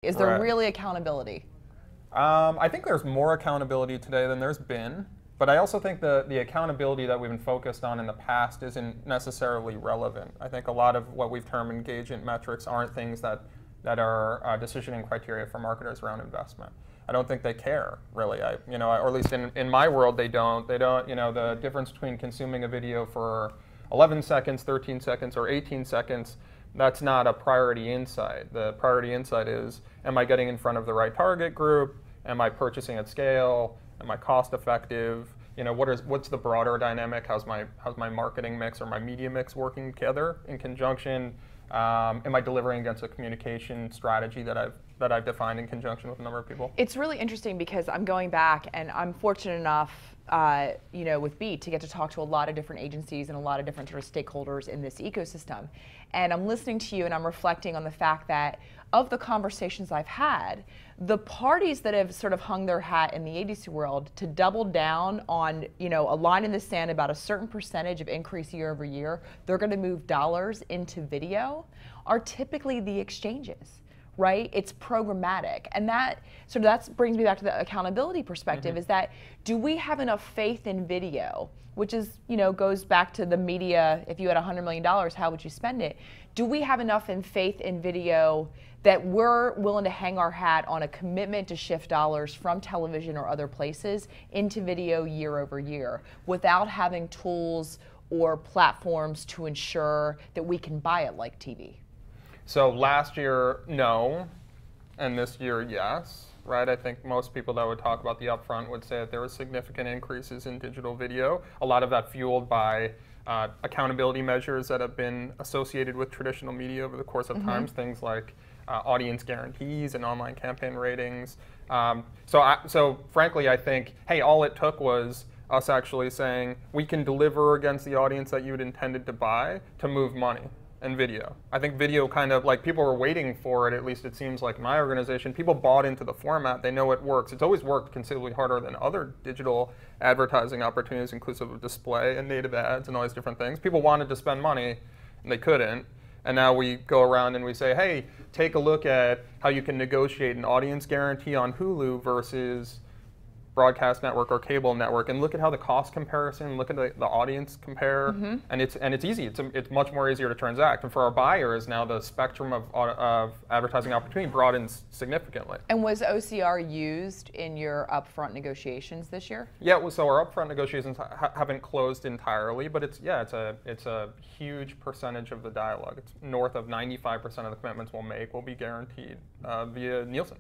Is there really accountability? I think there's more accountability today than there's been, but I also think the accountability that we've been focused on in the past isn't necessarily relevant. I think a lot of what we've termed engagement metrics aren't things that are decisioning criteria for marketers around investment. I don't think they care, really. Or at least in my world, they don't. The difference between consuming a video for 11 seconds, 13 seconds, or 18 seconds, that's not a priority insight. The priority insight is, am I getting in front of the right target group? Am I purchasing at scale? Am I cost effective? What's the broader dynamic? How's my marketing mix or my media mix working together in conjunction? Am I delivering against a communication strategy that I've defined in conjunction with a number of people? It's really interesting because I'm going back and I'm fortunate enough, with Beat to get to talk to a lot of different agencies and a lot of different sort of stakeholders in this ecosystem. And I'm listening to you and I'm reflecting on the fact that of the conversations I've had, the parties that have sort of hung their hat in the agency world to double down on, a line in the sand about a certain percentage of increase year over year, they're going to move dollars into video, are typically the exchanges. Right? It's programmatic. And that brings me back to the accountability perspective, is that do we have enough faith in video, which is, goes back to the media, if you had $100 million, how would you spend it? Do we have enough faith in video that we're willing to hang our hat on a commitment to shift dollars from television or other places into video year over year without having tools or platforms to ensure that we can buy it like TV? So last year, no, and this year, yes, right? I think most people that would talk about the upfront would say that there were significant increases in digital video, a lot of that fueled by accountability measures that have been associated with traditional media over the course of times, things like audience guarantees and online campaign ratings. So frankly, I think, hey, all it took was us actually saying, we can deliver against the audience that you had intended to buy to move money. And video. I think video kind of, like, people were waiting for it, at least it seems like my organization. People bought into the format, they know it works. It's always worked considerably harder than other digital advertising opportunities, inclusive of display and native ads and all these different things. People wanted to spend money, and they couldn't. And now we go around and we say, hey, take a look at how you can negotiate an audience guarantee on Hulu versus broadcast network or cable network, and look at how the cost comparison, look at the audience compare, and it's easy. It's much more easier to transact. And for our buyers now, the spectrum of advertising opportunity broadens significantly. And was OCR used in your upfront negotiations this year? Yeah, so our upfront negotiations haven't closed entirely, but it's a huge percentage of the dialogue. It's north of 95% of the commitments we'll make will be guaranteed via Nielsen.